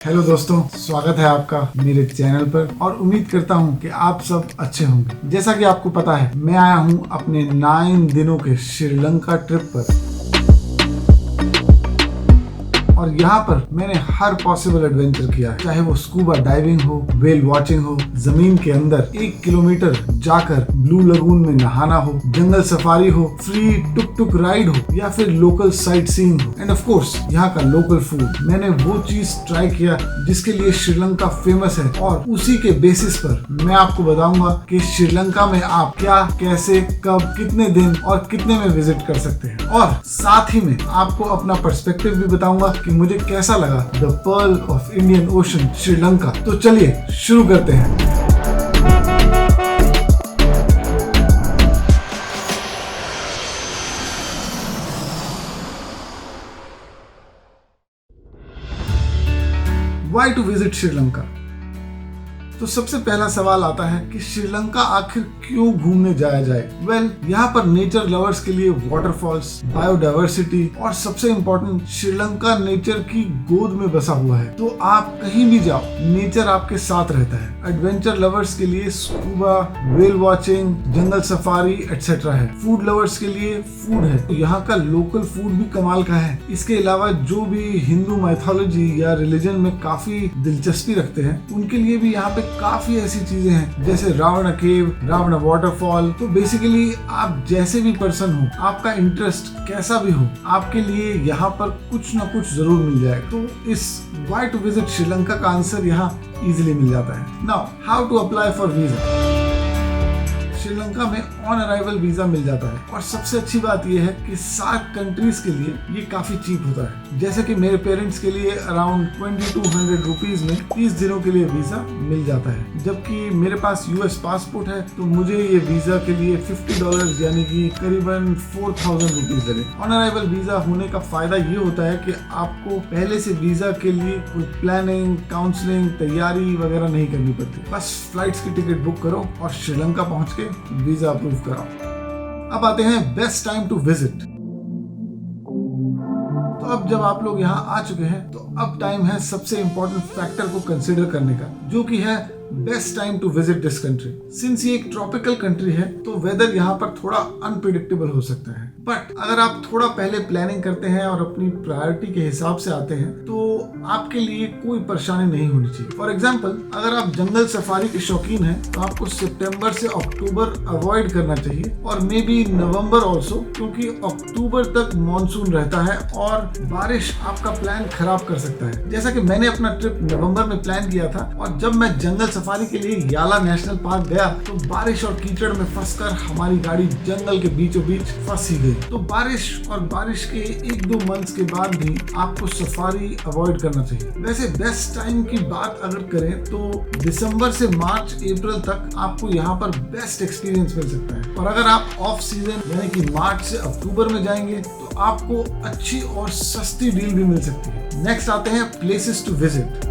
Hello दोस्तों, स्वागत है आपका मेरे चैनल पर और उम्मीद करता हूं कि आप सब अच्छे होंगे। जैसा कि आपको पता है, मैं आया हूं अपने 9 दिनों के श्रीलंका ट्रिप पर और यहाँ पर मैंने हर पॉसिबल एडवेंचर किया है, चाहे वो स्कूबा डाइविंग हो, व्हेल वॉचिंग हो, जमीन के अंदर 1 किलोमीटर जाकर ब्लू लगून में नहाना हो, जंगल सफारी हो, फ्री टुक टुक राइड हो या फिर लोकल साइट सीइंग हो, एंड ऑफ कोर्स यहाँ का लोकल फूड। मैंने वो चीज ट्राई किया जिसके लिए श्रीलंका फेमस है और उसी के बेसिस पर मैं आपको बताऊंगा कि श्रीलंका में आप क्या, कैसे, कब, कितने दिन और कितने में विजिट कर सकते हैं, और साथ ही में आपको अपना पर्सपेक्टिव भी बताऊंगा कि मुझे कैसा लगा the pearl of Indian ocean Sri Lanka. तो चलिए शुरू करते हैं। Why to visit Sri Lanka? तो सबसे पहला सवाल आता है कि श्रीलंका आखिर क्यों घूमने जाया जाए। यहाँ पर नेचर लवर्स के लिए वाटरफॉल्स, बायोडाइवर्सिटी और सबसे इम्पोर्टेंट, श्रीलंका नेचर की गोद में बसा हुआ है। तो आप कहीं भी जाओ, नेचर आपके साथ रहता है। एडवेंचर लवर्स के लिए स्कूबा, व्हेल वॉचिंग, जंगल सफारी एटसेट्रा है। फूड लवर्स के लिए फूड है, तो यहाँ का लोकल फूड भी कमाल का है। इसके अलावा जो भी हिंदू माइथोलॉजी या रिलीजन में काफी दिलचस्पी रखते हैं, उनके लिए भी यहाँ पे काफी ऐसी चीजें हैं, जैसे रावण केव, रावण वाटरफॉल। तो बेसिकली आप जैसे भी पर्सन हो, आपका इंटरेस्ट कैसा भी हो, आपके लिए यहाँ पर कुछ ना कुछ जरूर मिल जाएगा। तो इस व्हाई टू विजिट श्रीलंका का आंसर यहाँ इजीली मिल जाता है। Now how to apply for visa. Sri Lanka में ऑन अराइवल वीजा मिल जाता है और सबसे अच्छी बात यह है कि 7 कंट्रीज के लिए ये काफी चीप होता है। जैसे कि मेरे पेरेंट्स के लिए अराउंड 2200 रुपीज में 30 दिनों के लिए वीजा मिल जाता है, जबकि मेरे पास यूएस पासपोर्ट है तो मुझे ये वीजा के लिए $50 यानी कि करीबन 4000 रुपीज लगे। ऑन अराइवल वीजा होने का फायदा ये होता है कि आपको पहले से वीजा के लिए कोई प्लानिंग, काउंसलिंग, तैयारी वगैरह नहीं करनी पड़ती। बस फ्लाइट्स की टिकट बुक करो और श्रीलंका पहुंच के वीजा अप्रूव कराओ। अब आते हैं बेस्ट टाइम टू विजिट। तो अब जब आप लोग यहाँ आ चुके हैं तो अब टाइम है सबसे इम्पोर्टेंट फैक्टर को कंसीडर करने का, जो कि है best time to visit this country. Since ये एक ट्रॉपिकल कंट्री है तो वेदर यहाँ पर थोड़ा अनप्रिडिक्टेबल हो सकता है, बट अगर आप थोड़ा पहले प्लानिंग करते हैं और अपनी प्रायोरिटी के हिसाब से आते हैं तो आपके लिए कोई परेशानी नहीं होनी चाहिए। फॉर एग्जाम्पल, अगर आप जंगल सफारी के शौकीन हैं तो आपको सितंबर से अक्टूबर अवॉइड करना चाहिए और मे बी नवंबर ऑल्सो, क्योंकि अक्टूबर तक मानसून रहता है और बारिश आपका प्लान खराब कर सकता है। जैसा कि मैंने अपना ट्रिप नवंबर में प्लान किया था और जब मैं जंगल सफारी के लिए याला नेशनल पार्क गया तो बारिश और कीचड़ में फंसकर हमारी गाड़ी जंगल के बीचों बीच फंस ही गई। तो बारिश के 1-2 मंथ्स के बाद भी आपको सफारी अवॉइड करना चाहिए। वैसे बेस्ट टाइम की बात अगर करें तो दिसंबर से मार्च अप्रैल तक आपको यहाँ पर बेस्ट एक्सपीरियंस मिल सकता है, और अगर आप ऑफ सीजन यानी कि मार्च से अक्टूबर में जाएंगे तो आपको अच्छी और सस्ती डील भी मिल सकती है। नेक्स्ट आते हैं प्लेसेस टू विजिट।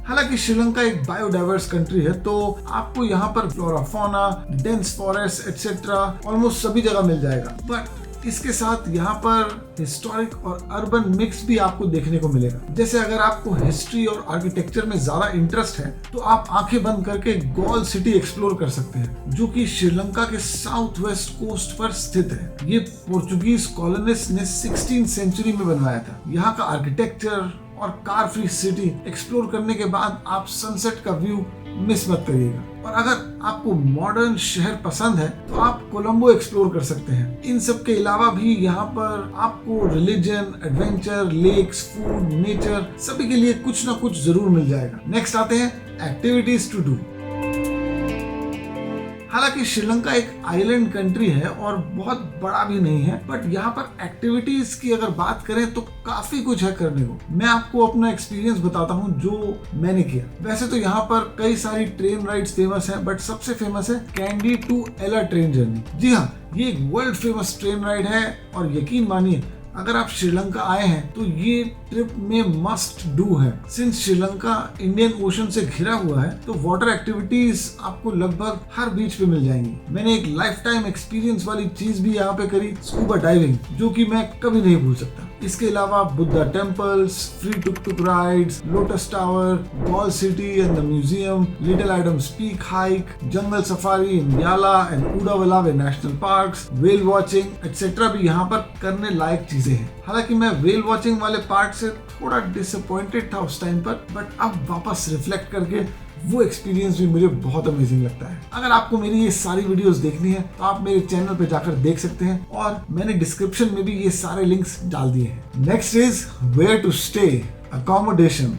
हालांकि श्रीलंका एक बायोडाइवर्स कंट्री है तो आपको यहाँ पर flora, fauna, dense forest etcetera almost सभी जगह मिल जाएगा, बट इसके साथ यहाँ पर हिस्टोरिक और अर्बन मिक्स भी आपको देखने को मिलेगा। जैसे अगर आपको हिस्ट्री और आर्किटेक्चर में ज्यादा इंटरेस्ट है तो आप आंखें बंद करके गॉल सिटी एक्सप्लोर कर सकते हैं, जो कि श्रीलंका के साउथ वेस्ट कोस्ट पर स्थित है। ये पोर्चुगीज कॉलोनिस्ट ने 16th सेंचुरी में बनवाया था। यहाँ का आर्किटेक्चर और कार फ्री सिटी एक्सप्लोर करने के बाद आप सनसेट का व्यू मिस मत करिएगा। और अगर आपको मॉडर्न शहर पसंद है तो आप कोलंबो एक्सप्लोर कर सकते हैं। इन सब के अलावा भी यहाँ पर आपको religion, adventure, lakes, food, nature सभी के लिए कुछ ना कुछ जरूर मिल जाएगा। नेक्स्ट आते हैं एक्टिविटीज टू डू। हालांकि श्रीलंका एक आइलैंड कंट्री है और बहुत बड़ा भी नहीं है, बट यहाँ पर एक्टिविटीज की अगर बात करें तो काफी कुछ है करने को। मैं आपको अपना एक्सपीरियंस बताता हूँ जो मैंने किया। वैसे तो यहाँ पर कई सारी ट्रेन राइड्स फेमस हैं, बट सबसे फेमस है कैंडी टू एला ट्रेन जर्नी। जी हाँ, ये एक वर्ल्ड फेमस ट्रेन राइड है और यकीन मानिए अगर आप श्रीलंका आए हैं तो ये ट्रिप में मस्ट डू है। सिंस श्रीलंका इंडियन ओशन से घिरा हुआ है तो वाटर एक्टिविटीज आपको लगभग हर बीच पे मिल जाएंगी। मैंने एक लाइफ टाइम एक्सपीरियंस वाली चीज भी यहाँ पे करी, स्कूबा डाइविंग, जो कि मैं कभी नहीं भूल सकता। इसके अलावा Buddha temples, free tuk tuk rides, lotus tower, Galle city and the museum, little Adam's peak hike, jungle safari in Yala and Udawalawe national parks, whale watching etcetera भी यहाँ पर करने लायक चीजें हैं। हालांकि मैं व्हेल वॉचिंग वाले पार्ट से थोड़ा डिसअपॉइंटेड था उस टाइम पर, बट अब वापस रिफ्लेक्ट करके वो एक्सपीरियंस भी मुझे बहुत अमेजिंग लगता है। अगर आपको मेरी ये सारी वीडियोस देखनी है तो आप मेरे चैनल पे जाकर देख सकते हैं और मैंने डिस्क्रिप्शन में भी ये सारे लिंक्स डाल दिए हैं। Next is where to stay, accommodation.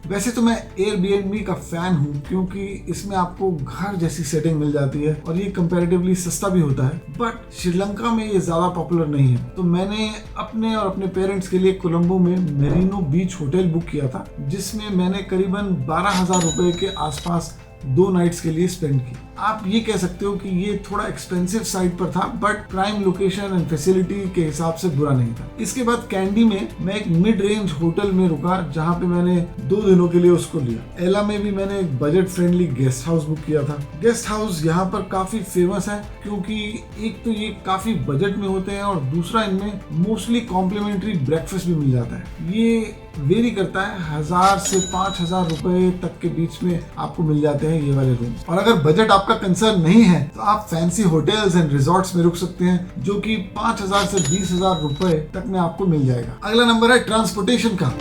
वैसे तो मैं एयरबीएनबी का फैन हूँ क्योंकि इसमें आपको घर जैसी सेटिंग मिल जाती है और ये कंपैरेटिवली सस्ता भी होता है, बट श्रीलंका में ये ज्यादा पॉपुलर नहीं है। तो मैंने अपने और अपने पेरेंट्स के लिए कोलंबो में मेरिनो बीच होटल बुक किया था, जिसमें मैंने करीबन 12,000 रुपए के आसपास 2 नाइट्स के लिए स्पेंड की। आप ये कह सकते हो कि ये थोड़ा एक्सपेंसिव साइड पर था, but prime location and facility के हिसाब से बुरा नहीं था। इसके बाद कैंडी में मैं एक मिड रेंज होटल में रुका, जहाँ पे मैंने 2 दिनों के लिए उसको लिया। एला में भी मैंने एक budget friendly guest house book किया था। गेस्ट हाउस यहाँ पर काफी फेमस है क्योंकि एक तो ये काफी बजट में होते हैं और दूसरा इनमें मोस्टली कॉम्प्लीमेंट्री ब्रेकफास्ट भी मिल जाता है। ये वेरी करता है, 1000 से 5000 रुपए तक के बीच में आपको मिल जाते हैं ये वाले रूम। और अगर बजट आपका कंसर्न नहीं है तो आप फैंसी होटल्स एंड रिजॉर्ट्स में रुक सकते हैं, जो कि 5000 से 20,000 रुपए तक में आपको मिल जाएगा। अगला नंबर है ट्रांसपोर्टेशन का।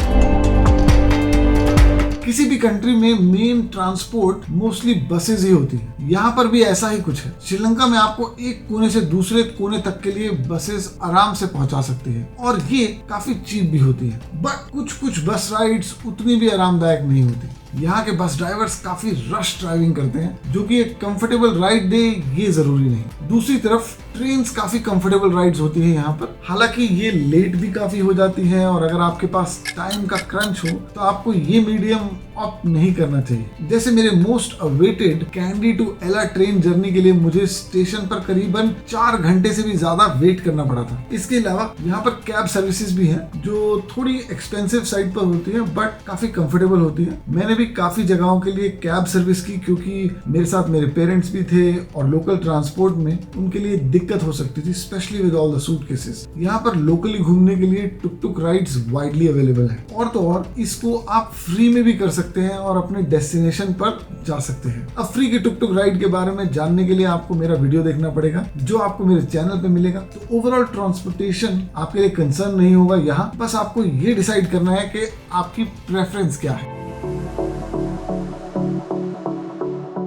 किसी भी कंट्री में मेन ट्रांसपोर्ट मोस्टली बसेस ही होती है। यहाँ पर भी ऐसा ही कुछ है। श्रीलंका में आपको एक कोने से दूसरे कोने तक के लिए बसेस आराम से पहुंचा सकती है और ये काफी चीप भी होती है, बट कुछ बस राइड्स उतनी भी आरामदायक नहीं होती। यहाँ के बस ड्राइवर्स काफी रश ड्राइविंग करते हैं, जो कि एक कंफर्टेबल राइड दे ये जरूरी नहीं। दूसरी तरफ ट्रेन्स काफी कंफर्टेबल राइड्स होती है यहाँ पर, हालांकि ये लेट भी काफी हो जाती है और अगर आपके पास टाइम का क्रंच हो तो आपको ये मीडियम ऑप्ट नहीं करना चाहिए। जैसे मेरे मोस्ट अवेटेड कैंडी टू एला ट्रेन जर्नी के लिए मुझे स्टेशन पर करीबन 4 घंटे से भी ज्यादा वेट करना पड़ा था। इसके अलावा यहाँ पर कैब सर्विसेज भी हैं, जो थोड़ी एक्सपेंसिव साइड पर होती है बट काफी कंफर्टेबल होती है। मैंने भी काफी जगहों के लिए कैब सर्विस की क्योंकि मेरे साथ मेरे पेरेंट्स भी थे और लोकल ट्रांसपोर्ट में उनके लिए दिक्कत हो सकती थी, specially with all the suitcases. यहाँ पर लोकली घूमने के लिए टुक टुक राइड्स वाइडली अवेलेबल है और तो और इसको आप फ्री में भी कर सकते हैं और अपने डेस्टिनेशन पर जा सकते हैं। अब फ्री के टुक टुक राइड के बारे में जानने के लिए आपको मेरा वीडियो देखना पड़ेगा, जो आपको मेरे चैनल पे मिलेगा। तो ओवरऑल ट्रांसपोर्टेशन आपके लिए कंसर्न नहीं होगा यहाँ, बस आपको ये डिसाइड करना है कि आपकी प्रेफरेंस क्या है।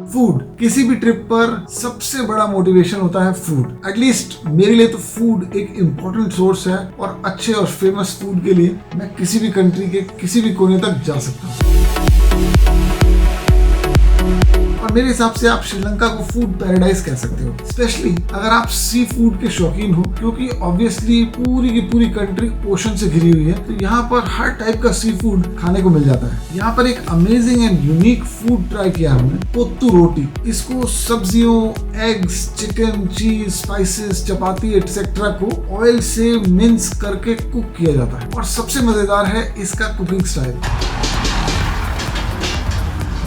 फूड, किसी भी ट्रिप पर सबसे बड़ा मोटिवेशन होता है फूड। एटलीस्ट मेरे लिए तो फूड एक इम्पोर्टेंट सोर्स है और अच्छे और फेमस फूड के लिए मैं किसी भी कंट्री के किसी भी कोने तक जा सकता हूँ। और मेरे हिसाब से आप श्रीलंका को फूड पैराडाइज कह सकते हो, स्पेशली अगर आप सी फूड के शौकीन हो, क्योंकि ऑब्वियसली पूरी की पूरी कंट्री ओशन से घिरी हुई है, तो यहाँ पर हर टाइप का सी फूड खाने को मिल जाता है। यहाँ पर एक amazing and unique food try किया हमने, पोत्तू रोटी। इसको सब्जियों, एग्स, चिकन, चीज, स्पाइसेस, चपाती एटसेट्रा को ऑयल से मिन्स करके कुक किया जाता है और सबसे मजेदार है इसका कुकिंग स्टाइल।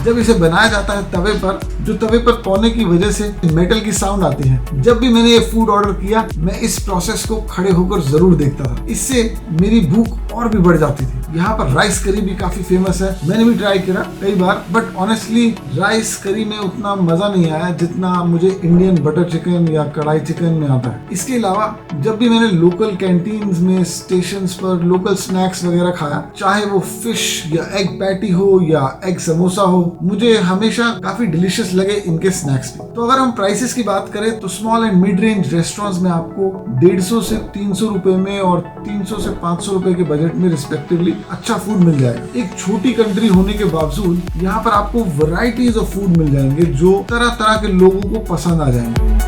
जब इसे बनाया जाता है तवे पर, जो तवे पर कोने की वजह से मेटल की साउंड आती है। जब भी मैंने ये फूड ऑर्डर किया, मैं इस प्रोसेस को खड़े होकर जरूर देखता था। इससे मेरी भूख और भी बढ़ जाती थी। यहाँ पर राइस करी भी काफी फेमस है, मैंने भी ट्राई किया कई बार, बट ऑनेस्टली राइस करी में उतना मजा नहीं आया जितना मुझे इंडियन बटर चिकन या कढ़ाई चिकन में आता है। इसके अलावा जब भी मैंने लोकल कैंटीन्स में, स्टेशंस पर लोकल स्नैक्स वगैरह खाया, चाहे वो फिश या एग पैटी हो या एग समोसा हो, मुझे हमेशा काफी डिलीशियस लगे इनके स्नैक्स भी। तो अगर हम प्राइसेस की बात करें तो small and mid range restaurants में आपको 150 से 300 रुपए में और 300 से 500 रुपए के बजट में रिस्पेक्टिवली अच्छा फूड मिल जाएगा। एक छोटी कंट्री होने के बावजूद यहाँ पर आपको वैरायटीज ऑफ फूड मिल जाएंगे जो तरह तरह के लोगों को पसंद आ जाएंगे।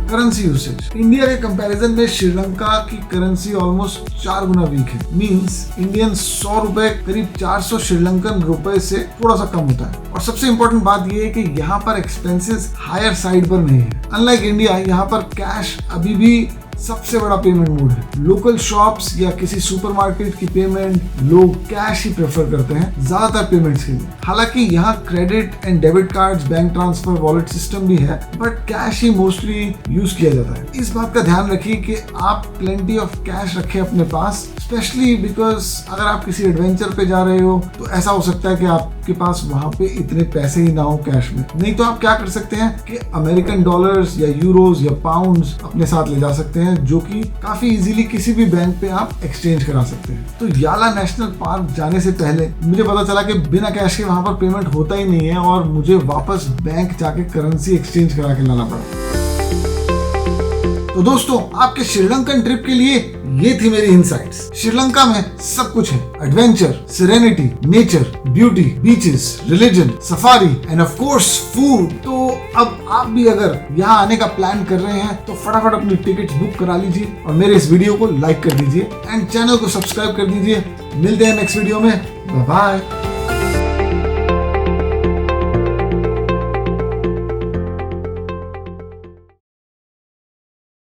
करेंसी यूसेज, इंडिया के कंपैरिजन में श्रीलंका की करेंसी ऑलमोस्ट 4 गुना वीक है। मींस इंडियन 100 रुपए करीब 400 श्रीलंकन रुपए से थोड़ा सा कम होता है। और सबसे इम्पोर्टेंट बात यह है कि यहाँ पर एक्सपेंसेस हायर साइड पर नहीं है। अनलाइक इंडिया, यहाँ पर कैश अभी भी सबसे बड़ा पेमेंट मोड है। लोकल शॉप्स या किसी सुपरमार्केट की पेमेंट लोग कैश ही प्रेफर करते हैं ज्यादातर पेमेंट्स के लिए। हालांकि यहाँ credit and debit cards, bank transfer, wallet system भी है, but cash he mostly use किया जाता है। इस बात का ध्यान रखिए कि आप प्लेंटी ऑफ कैश रखें अपने पास, स्पेशली बिकॉज अगर आप किसी एडवेंचर पे जा रहे हो तो ऐसा हो सकता है कि आपके पास वहां पे इतने पैसे ही ना हो कैश में। नहीं तो आप क्या कर सकते हैं कि अमेरिकन डॉलर्स या यूरोज या पाउंड्स अपने साथ ले जा सकते हैं, जो कि काफी इजीली किसी भी बैंक पे आप एक्सचेंज करा सकते हैं। तो याला नेशनल पार्क जाने से पहले मुझे पता चला कि बिना कैश के वहां पर पेमेंट होता ही नहीं है और मुझे वापस बैंक जाके करेंसी एक्सचेंज करा के लाना पड़ा। तो दोस्तों, आपके श्रीलंकन ट्रिप के लिए ये थी मेरी इनसाइट्स। श्रीलंका में सब कुछ है, adventure, serenity, nature, beauty, beaches, religion, safari end of course food. तो अब आप भी अगर यहाँ आने का प्लान कर रहे हैं तो फटाफट अपनी टिकट्स बुक करा लीजिए और मेरे इस वीडियो को लाइक कर दीजिए एंड चैनल को सब्सक्राइब कर दीजिए। मिलते हैं नेक्स्ट वीडियो में, बाय बाय।